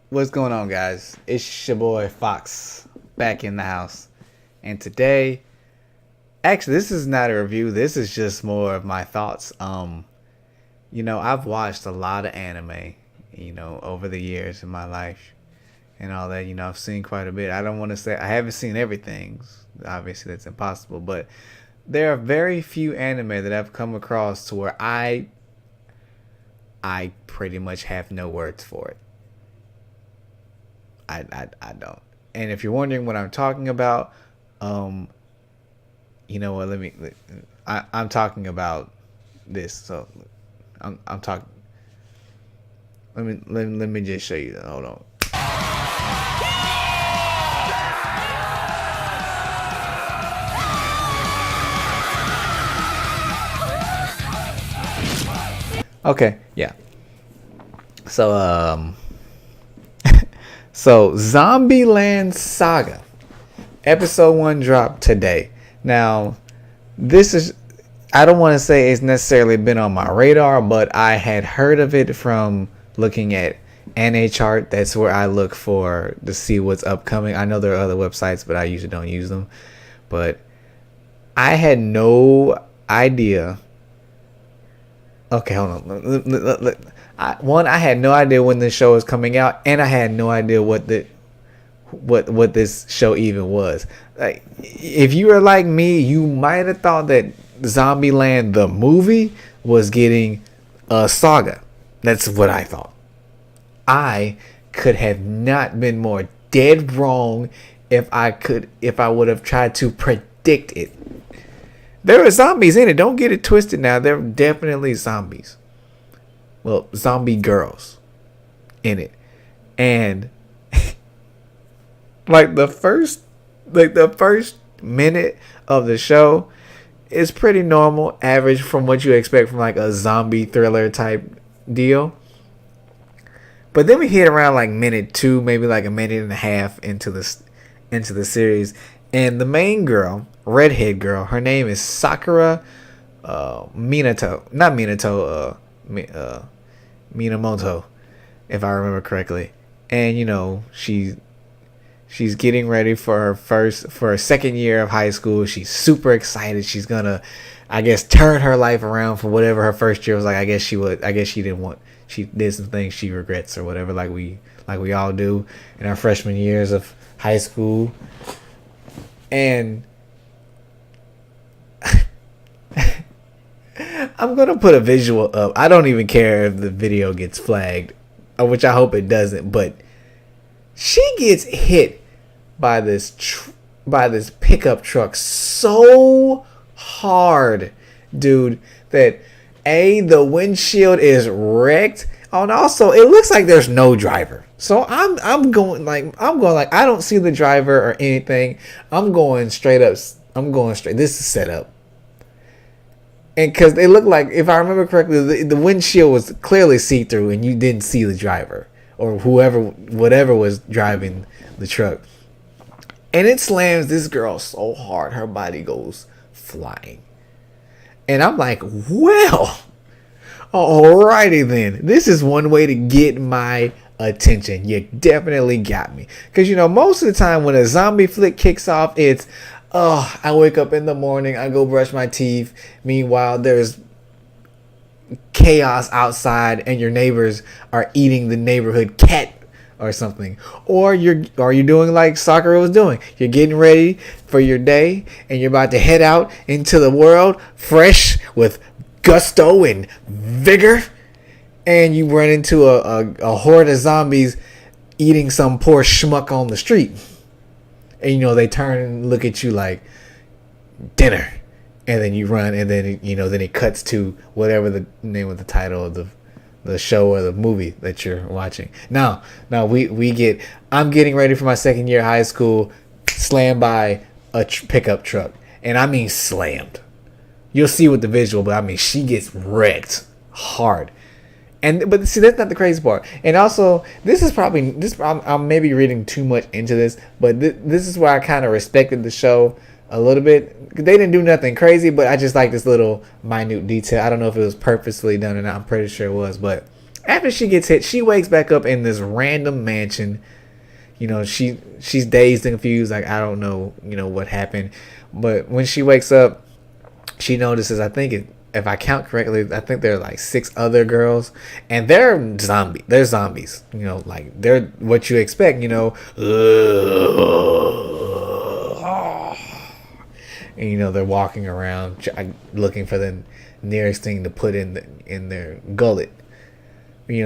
What's going on, guys? It's your boy Fox back in the house. And today, actually, this is not a review. This is just more of my thoughts. I've watched a lot of anime, over the years in my life and all that. I've seen quite a bit. I don't want to say I haven't seen everything. Obviously, that's impossible. But there are very few anime that I've come across to where I pretty much have no words for it. I don't. And if you're wondering what I'm talking about, um, you know what? I'm talking about this. So I'm talking. Let me just show you. Hold on. Okay, yeah. So so Zombieland Saga episode 1 dropped today. Now, this is, I don't want to say it's necessarily been on my radar, but I had heard of it from looking at NHart. That's where I look for to see what's upcoming. I know there are other websites, but I usually don't use them. But I had no idea. Okay, hold on. I had no idea when the show was coming out, and I had no idea what this show even was. Like, if you were like me, you might have thought that Zombieland the movie was getting a Saga. That's what I thought. I could have not been more dead wrong if I would have tried to predict it. There are zombies in it. Don't get it twisted now. There are definitely zombies. Well, zombie girls in it. And like the first minute of the show is pretty normal, average from what you expect from like a zombie thriller type deal. But then we hit around like minute 2, maybe like a minute and a half into the series, and the main girl, redhead girl, her name is Sakura Minamoto, if I remember correctly. And she's getting ready for her second year of high school. She's super excited. She's gonna, I guess, turn her life around for whatever her first year was like. I guess she did some things she regrets or whatever, like we all do in our freshman years of high school. And I'm going to put a visual up. I don't even care if the video gets flagged, which I hope it doesn't, but she gets hit by this pickup truck so hard, dude, that the windshield is wrecked. Oh, and also it looks like there's no driver. So I'm going like I don't see the driver or anything. I'm going straight up. This is set up. And because they look like, if I remember correctly, the windshield was clearly see-through, and you didn't see the driver or whatever was driving the truck. And it slams this girl so hard, her body goes flying. And I'm like, well, alrighty then. This is one way to get my attention. You definitely got me. Because, most of the time when a zombie flick kicks off, it's, I wake up in the morning, I go brush my teeth. Meanwhile, there's chaos outside and your neighbors are eating the neighborhood cat or something. Or you're doing like Sakura was doing. You're getting ready for your day and you're about to head out into the world fresh with gusto and vigor, and you run into a horde of zombies eating some poor schmuck on the street. And they turn and look at you like dinner, and then you run, and then then it cuts to whatever the name of the title of the show or the movie that you're watching. Now we get, I'm getting ready for my second year of high school, slammed by a pickup truck, and I mean slammed. You'll see with the visual, but I mean she gets wrecked hard. But see, that's not the crazy part. And also, I'm maybe reading too much into this, but this is where I kind of respected the show a little bit. They didn't do nothing crazy, but I just like this little minute detail. I don't know if it was purposely done or not. I'm pretty sure it was, but After she gets hit, she wakes back up in this random mansion. She's dazed and confused, like I don't know, what happened. But when she wakes up, she notices, I think if I count correctly, I think there are like 6 other girls, and they're zombies. They're zombies, like they're what you expect, and they're walking around looking for the nearest thing to put in their gullet.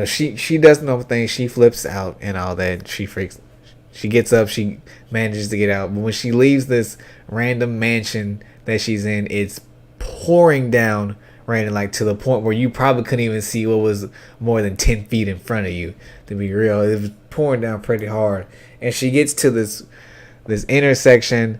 She does know things. She flips out and all that. She freaks. She gets up. She manages to get out. But when she leaves this random mansion that she's in, it's pouring down random, like to the point where you probably couldn't even see what was more than 10 feet in front of you. To be real, it was pouring down pretty hard. And she gets to this intersection,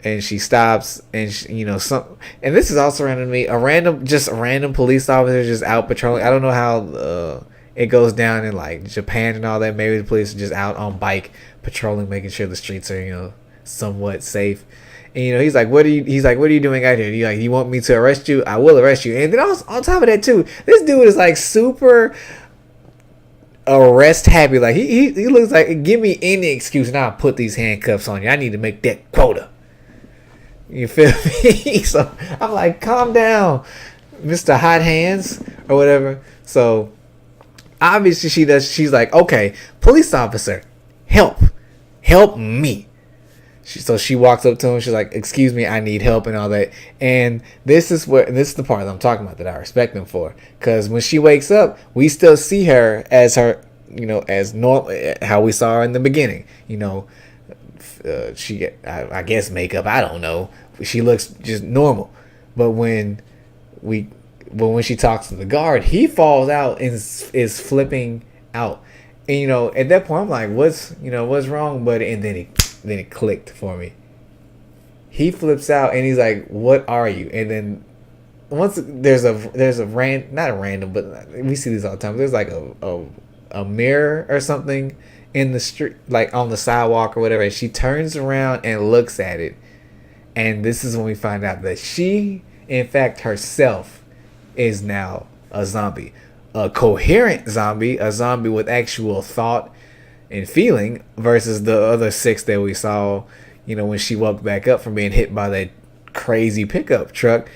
and she stops, and and this is also random to me. A random police officer just out patrolling. I don't know how it goes down in like Japan and all that. Maybe the police are just out on bike patrolling, making sure the streets are somewhat safe. And he's like, what are you doing out here? You want me to arrest you? I will arrest you. And then on top of that too, this dude is like super arrest happy. Like he looks like, give me any excuse and I'll put these handcuffs on you. I need to make that quota. You feel me? So I'm like, calm down, Mr. Hot Hands or whatever. So obviously she's like, okay, police officer, help me. So she walks up to him. She's like, excuse me, I need help and all that. And this is the part that I'm talking about that I respect him for. Because when she wakes up, we still see her as as normal, how we saw her in the beginning. She, I guess makeup, I don't know. She looks just normal. But when she talks to the guard, he falls out and is flipping out. And at that point I'm like, what's wrong, buddy? And then it clicked for me. He flips out and he's like, what are you? And then once there's not a random, but we see these all the time. There's like a mirror or something in the street, like on the sidewalk or whatever. And she turns around and looks at it. And this is when we find out that she, in fact, herself is now a zombie. A coherent zombie, a zombie with actual thought and feeling, versus the other 6 that we saw, when she woke back up from being hit by that crazy pickup truck.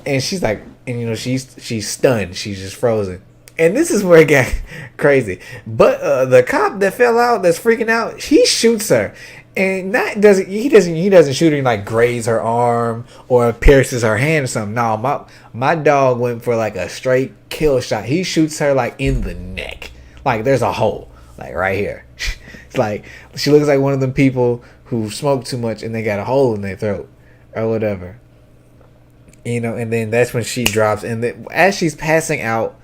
And she's like, and she's stunned. She's just frozen. And this is where it got crazy. But the cop that fell out, that's freaking out, he shoots her. And he doesn't shoot her and like graze her arm or pierces her hand or something. No, my dog went for like a straight kill shot. He shoots her like in the neck. Like there's a hole, like right here. It's like she looks like one of them people who smoke too much and they got a hole in their throat or whatever. And then that's when she drops. And then as she's passing out,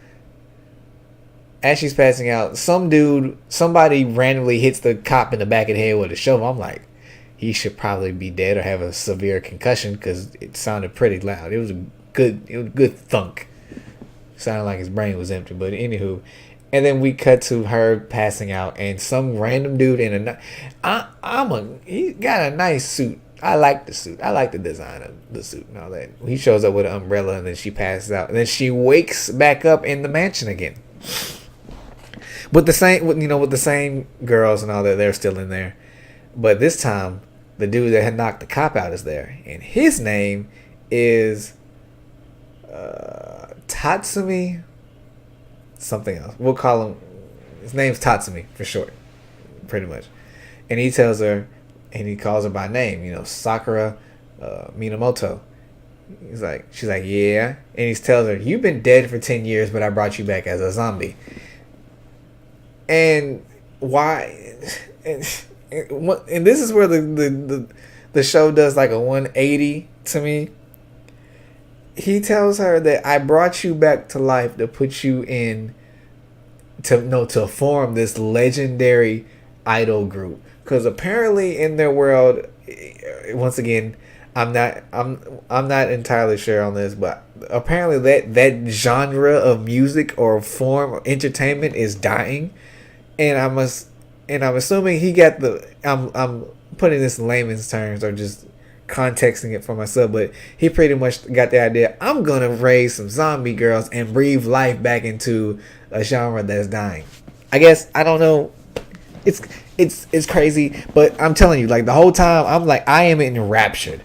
somebody randomly hits the cop in the back of the head with a shovel. I'm like, he should probably be dead or have a severe concussion, because it sounded pretty loud. It was a good thunk. Sounded like his brain was empty. But anywho, and then we cut to her passing out, and some random dude in he got a nice suit. I like the suit. I like the design of the suit and all that. He shows up with an umbrella, and then she passes out, and then she wakes back up in the mansion again. With the same girls and all that, they're still in there. But this time, the dude that had knocked the cop out is there. And his name is Tatsumi something else. We'll call him, his name's Tatsumi for short, pretty much. And he tells her, and he calls her by name, Sakura Minamoto. She's like, yeah. And he tells her, you've been dead for 10 years, but I brought you back as a zombie. And why? And this is where the show does like a 180 to me. He tells her that I brought you back to life to put you in to form this legendary idol group, because apparently in their world, once again, I'm not entirely sure on this, but apparently that genre of music or form of entertainment is dying. And I'm assuming he got I'm putting this in layman's terms, or just contexting it for myself, but he pretty much got the idea. I'm gonna raise some zombie girls and breathe life back into a genre that's dying. I guess I don't know. It's crazy, but I'm telling you, like the whole time, I'm like I am enraptured.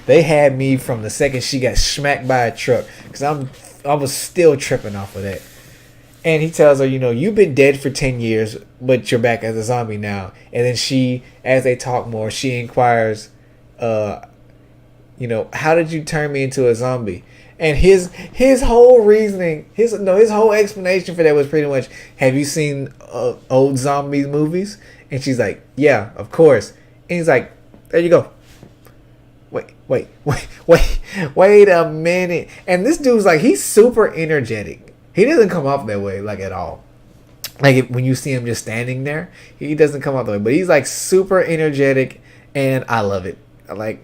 They had me from the second she got smacked by a truck because I was still tripping off of that. And he tells her, you've been dead for 10 years, but you're back as a zombie now. And then she, as they talk more, she inquires, how did you turn me into a zombie? And his whole reasoning, his whole explanation for that was pretty much, have you seen old zombie movies? And she's like, yeah, of course. And he's like, there you go. Wait a minute. And this dude's like, he's super energetic. He doesn't come off that way, like, at all. Like, when you see him just standing there, he doesn't come off that way. But he's, like, super energetic, and I love it. I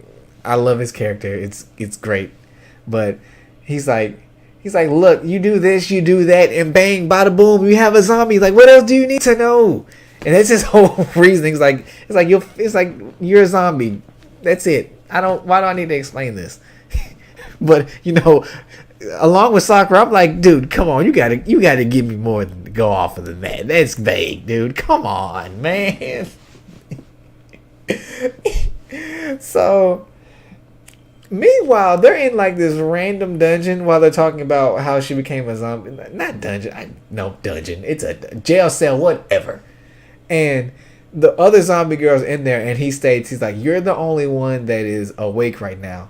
love his character. It's great. But he's like, look, you do this, you do that, and bang, bada boom, you have a zombie. Like, what else do you need to know? And that's his whole reasoning. It's like you're a zombie. That's it. Why do I need to explain this? But, along with Sakura, I'm like, dude, come on, you gotta give me more than to go off of that. That's vague, dude. Come on, man. So, meanwhile, they're in like this random dungeon while they're talking about how she became a zombie. Not dungeon. No dungeon. It's a jail cell, whatever. And the other zombie girl's in there, and he states, he's like, you're the only one that is awake right now.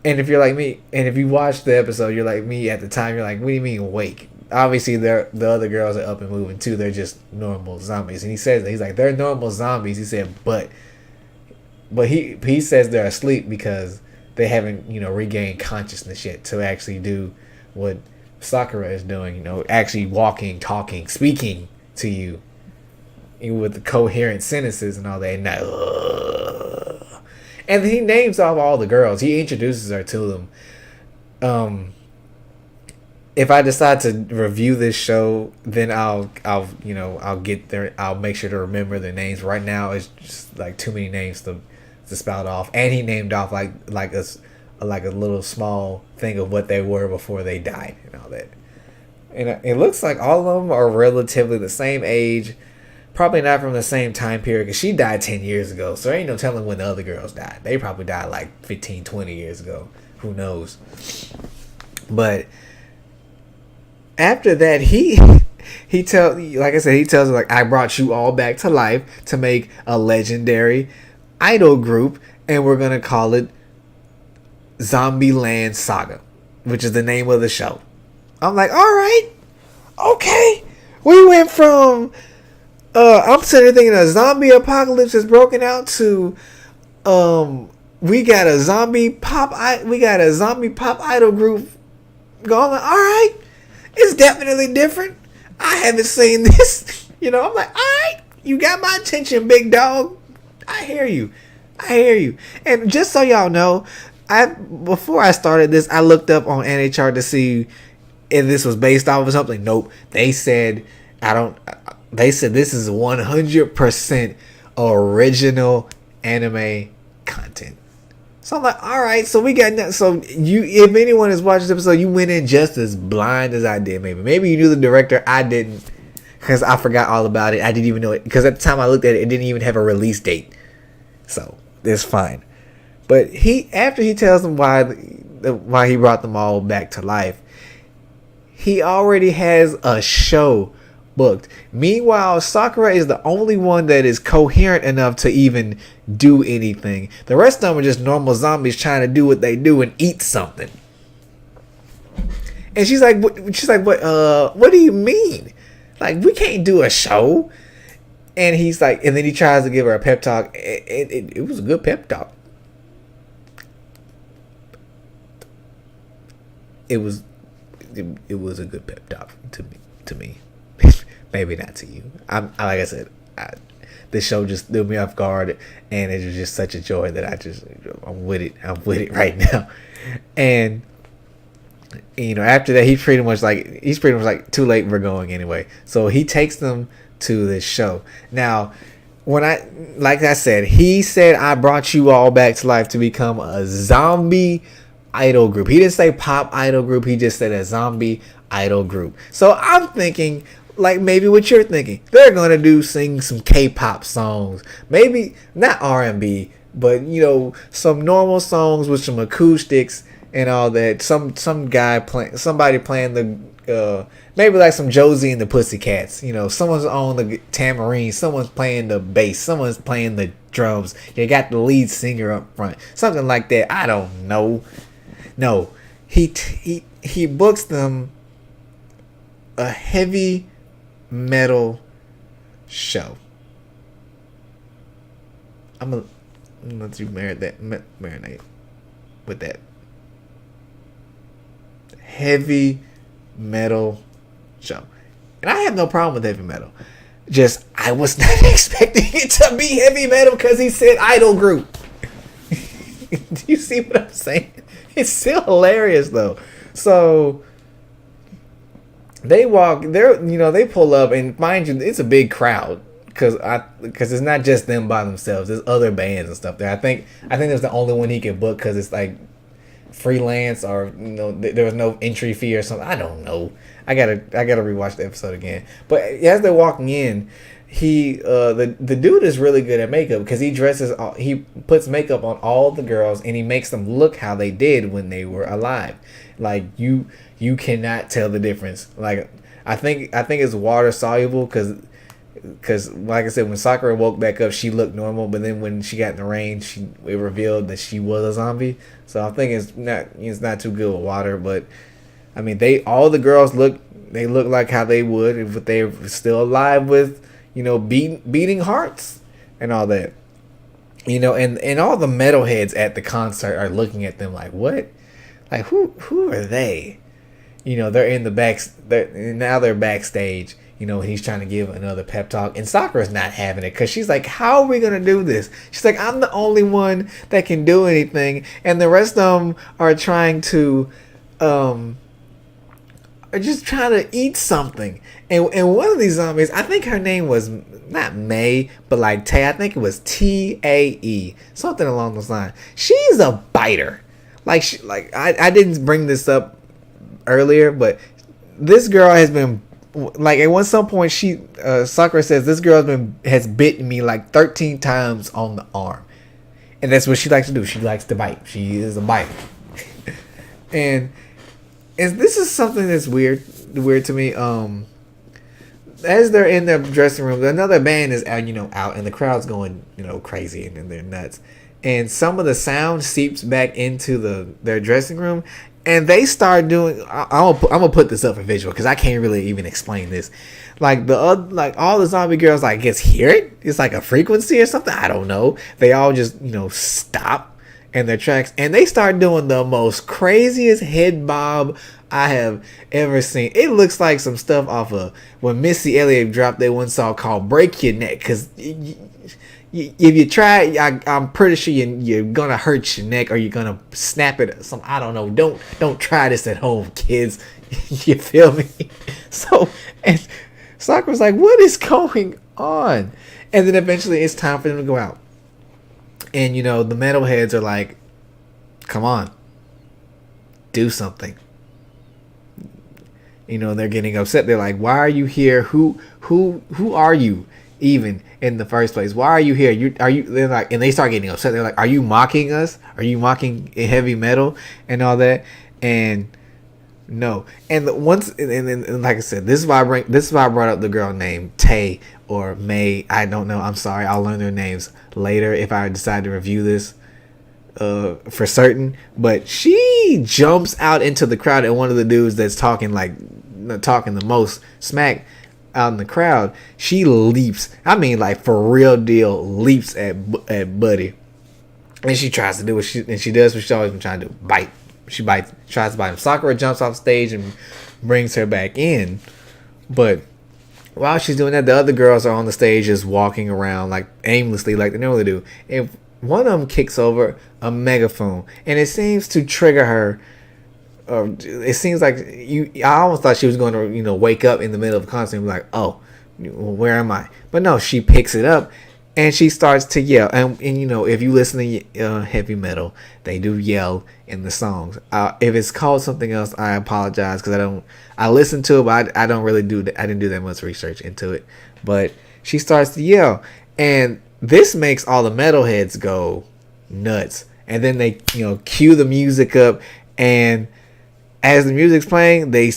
And if you're like me, and if you watch the episode, you're like me at the time, you're like, what do you mean awake? Obviously, the other girls are up and moving too. They're just normal zombies. And he says that. He's like, they're normal zombies. He said, but he says they're asleep because they haven't, regained consciousness yet to actually do what Sakura is doing, actually walking, talking, speaking to you with the coherent sentences and all that. And he names off all the girls. He introduces her to them. If I decide to review this show, then I'll get there. I'll make sure to remember their names. Right now, it's just like too many names to spout off. And he named off like a little small thing of what they were before they died and all that. And it looks like all of them are relatively the same age. Probably not from the same time period because she died 10 years ago. So there ain't no telling when the other girls died. They probably died like 15, 20 years ago. Who knows? But after that, he tells her, like, I brought you all back to life to make a legendary idol group. And we're going to call it Zombieland Saga, which is the name of the show. I'm like, all right. Okay. We went from... I'm sitting there thinking a zombie apocalypse has broken out to, we got a zombie pop idol group going. All right, it's definitely different. I haven't seen this. I'm like, all right, you got my attention, big dog. I hear you. And just so y'all know, before I started this, I looked up on NHR to see if this was based off of something. Nope. They said this is 100% original anime content. So I'm like, all right. So we got if anyone has watched this episode, you went in just as blind as I did. Maybe you knew the director. I didn't, because I forgot all about it. I didn't even know it because at the time I looked at it, it didn't even have a release date. So it's fine. But after he tells them why he brought them all back to life, he already has a show booked. Meanwhile, Sakura is the only one that is coherent enough to even do anything. The rest of them are just normal zombies trying to do what they do and eat something. And she's like, what do you mean? Like, we can't do a show. And he's like, and then he tries to give her a pep talk. It was a good pep talk. It was a good pep talk to me. Maybe not to you. Like I said, this show just threw me off guard, and it was just such a joy that I'm with it right now. And after that, he's pretty much like too late, we're going anyway. So he takes them to this show. Now, when I, like I said, he said I brought you all back to life to become a zombie idol group. He didn't say pop idol group. He just said a zombie idol group. So I'm thinking, like maybe what you're thinking, they're gonna sing some K-pop songs, maybe not R&B, but some normal songs with some acoustics and all that. Somebody playing the maybe like some Josie and the Pussycats. Someone's on the tambourine, someone's playing the bass, someone's playing the drums. You got the lead singer up front, something like that. I don't know. No, he books them a heavy metal show. I'm gonna let you marinate with that. Heavy metal show. And I have no problem with heavy metal. Just, I was not expecting it to be heavy metal because he said idol group. Do you see what I'm saying? It's still hilarious though. So they they pull up, and mind you, it's a big crowd because it's not just them by themselves. There's other bands and stuff there. I think there's the only one he could book because it's like freelance, or there was no entry fee or something. I don't know. I gotta rewatch the episode again. But as they're walking in, the dude is really good at makeup because he puts makeup on all the girls and he makes them look how they did when they were alive. Like you cannot tell the difference. Like I think it's water soluble because like I said, when Sakura woke back up, she looked normal, but then when she got in the rain, it revealed that she was a zombie. So I think it's not too good with water. But I mean, all the girls look like how they would if they were still alive with beating hearts and all that. And all the metalheads at the concert are looking at them like, what? Like who are they? They're in the back. They're backstage. He's trying to give another pep talk, and Sakura's not having it because she's like, how are we gonna do this? She's like, I'm the only one that can do anything, and the rest of them are trying to, are just trying to eat something. And one of these zombies, I think her name was not May, but like Tay. I think it was Tae, something along those lines. She's a biter. I didn't bring this up earlier, but this girl has been, like, at some point Sakura says this girl has bitten me like 13 times on the arm, and that's what she likes to do. She likes to bite. She is a biter. and this is something that's weird to me. As they're in their dressing room, another band is out, and the crowd's going crazy and they're nuts. And some of the sound seeps back into their dressing room, and they start doing. I'm gonna put this up for visual because I can't really even explain this. Like all the zombie girls, I guess, hear it. It's like a frequency or something. I don't know. They all just stop in their tracks, and they start doing the most craziest head bob I have ever seen. It looks like some stuff off of when Missy Elliott dropped that one song called "Break Your Neck." Because if you try, I'm pretty sure you're gonna hurt your neck or you're gonna snap it. I don't know. Don't try this at home, kids. You feel me? So, and Sakura's like, what is going on? And then eventually it's time for them to go out. And the metalheads are like, come on, do something. They're getting upset. They're like, why are you here? Who are you even in the first place? Why are you here? They're like, and they start getting upset. They're like, are you mocking us? Are you mocking heavy metal and all that? And no. And like I said, this is why I brought up the girl named Tay or May. I don't know. I'm sorry. I'll learn their names later if I decide to review this for certain. But she jumps out into the crowd, and one of the dudes that's talking the most smack out in the crowd, she leaps. I mean, like, for real deal, leaps at Buddy, and she tries to do what she does what she's always been trying to do: bite. She bites, tries to bite him. Sakura jumps off stage and brings her back in, but while she's doing that, the other girls are on the stage just walking around like aimlessly, like they normally do. And one of them kicks over a megaphone, and it seems to trigger her. It seems like I almost thought she was going to wake up in the middle of the concert and be like, oh, where am I? But no, she picks it up, and she starts to yell. And you know, if you listen to heavy metal, they do yell in the songs. If it's called something else, I apologize because I listen to it, but I don't really do that. I didn't do that much research into it. But she starts to yell, and this makes all the metalheads go nuts. And then they, you know, cue the music up, and as the music's playing, the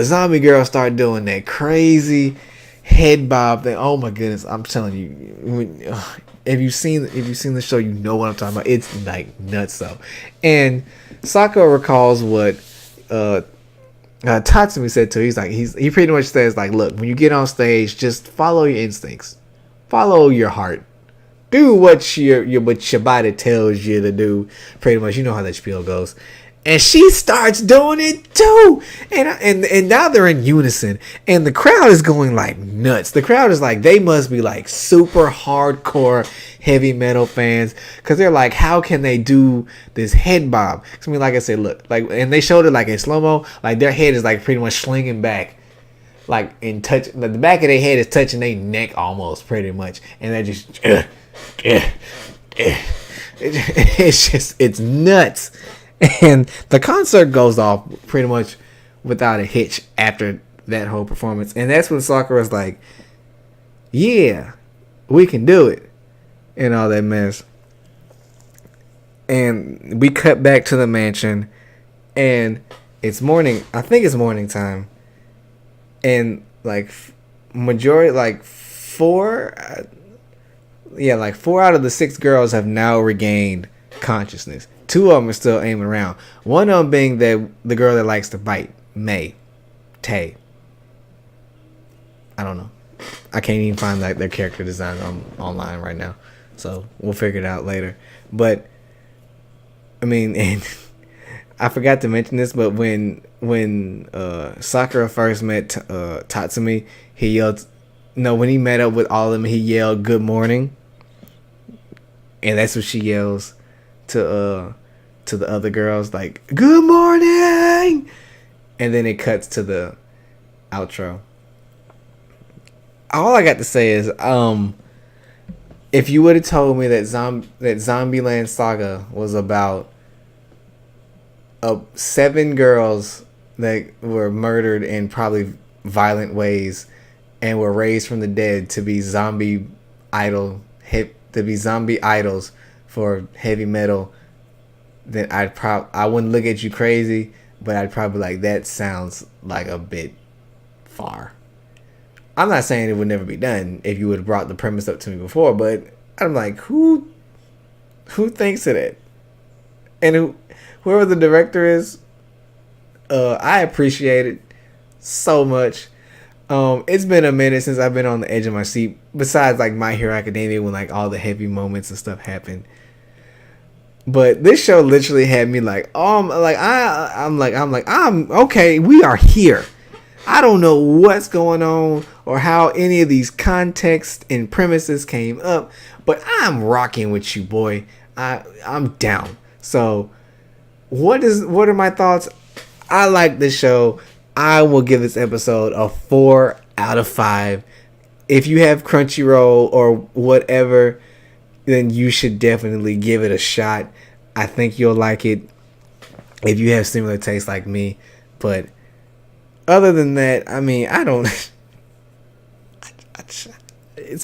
zombie girls start doing that crazy head bob thing. Oh my goodness, I'm telling you, if you've seen the show, you know what I'm talking about. It's like nuts though. And Sako recalls what Tatsumi said to her. He pretty much says like, look, when you get on stage, just follow your instincts, follow your heart, do what your body tells you to do. Pretty much, you know how that spiel goes. And she starts doing it too, and now they're in unison, and the crowd is going like nuts. The crowd is like, they must be like super hardcore heavy metal fans, because they're like, how can they do this head bob? I mean, like I said, look, like, and they showed it like in slow mo, like their head is like pretty much slinging back, like in touch. The back of their head is touching their neck almost, pretty much, and they're just, it's nuts. And the concert goes off pretty much without a hitch after that whole performance. And that's when Sakura's like, yeah, we can do it. And all that mess. And we cut back to the mansion. And it's morning. I think it's morning time. And like majority, like four out of the 6 girls have now regained consciousness. 2 of them are still aiming around. One of them being the girl that likes to bite, Tay. I don't know. I can't even find like their character design online right now, so we'll figure it out later. But I mean, and I forgot to mention this, but when Sakura first met Tatsumi, he yelled. No, when he met up with all of them, he yelled "Good morning," and that's what she yells to the other girls, like "Good morning," and then it cuts to the outro. All I got to say is, if you would have told me that Zombieland Saga was about 7 girls that were murdered in probably violent ways and were raised from the dead to be zombie idols for heavy metal, then I wouldn't look at you crazy, but I'd probably like, that sounds like a bit far. I'm not saying it would never be done if you would have brought the premise up to me before, but I'm like, who thinks of that? And whoever the director is, I appreciate it so much. It's been a minute since I've been on the edge of my seat, besides like My Hero Academia, when like all the heavy moments and stuff happened. But this show literally had me like, I'm okay. We are here. I don't know what's going on or how any of these contexts and premises came up, but I'm rocking with you, boy. I'm down. So, what are my thoughts? I like this show. I will give this episode a 4 out of 5. If you have Crunchyroll or whatever, then you should definitely give it a shot. I think you'll like it if you have similar tastes like me. But other than that, I mean, I don't.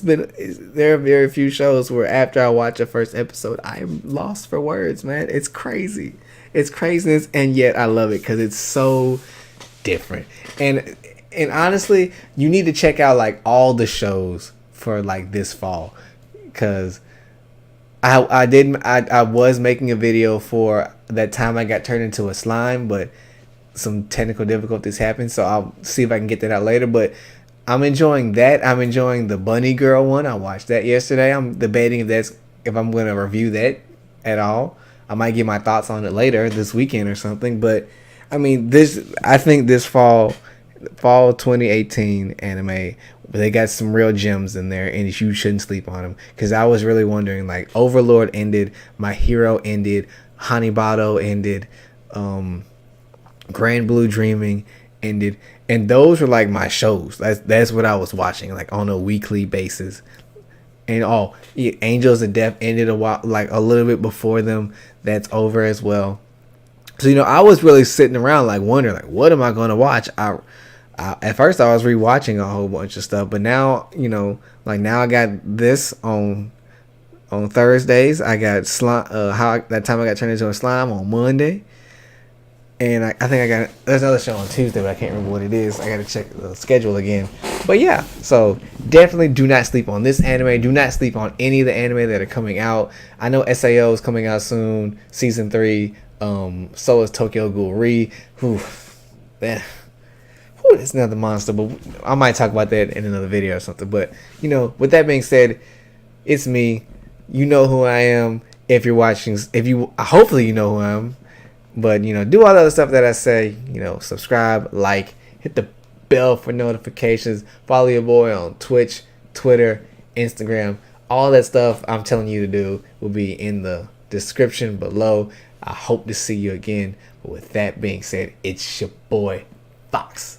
There are very few shows where after I watch a first episode, I'm lost for words, man. It's crazy. It's craziness, and yet I love it because it's so different. And honestly, you need to check out like all the shows for like this fall, because I was making a video for that time I got turned into a slime, but some technical difficulties happened, so I'll see if I can get that out later. But I'm enjoying that. I'm enjoying the Bunny Girl one. I watched that yesterday. I'm debating if I'm going to review that at all. I might give my thoughts on it later this weekend or something. But I mean, I think this fall 2018 anime, they got some real gems in there, and you shouldn't sleep on them. Because I was really wondering, like, Overlord ended, My Hero ended, Hanibado ended, Grand Blue Dreaming ended, and those were like my shows. That's what I was watching, like, on a weekly basis. And yeah, Angels of Death ended a while, like a little bit before them. That's over as well. So I was really sitting around like wondering, like, what am I going to watch? At first I was rewatching a whole bunch of stuff, but now like now I got this on Thursdays. I got slime. That time I got turned into a slime on Monday. And I think there's another show on Tuesday, but I can't remember what it is. I got to check the schedule again. But yeah, so definitely do not sleep on this anime. Do not sleep on any of the anime that are coming out. I know SAO is coming out soon, season 3. So is Tokyo Ghoul Re. It's another monster, but I might talk about that in another video or something. But with that being said, it's me. You know who I am. If you're watching, hopefully you know who I am. But, do all the other stuff that I say. Subscribe, like, hit the bell for notifications. Follow your boy on Twitch, Twitter, Instagram. All that stuff I'm telling you to do will be in the description below. I hope to see you again. But with that being said, it's your boy, Fox.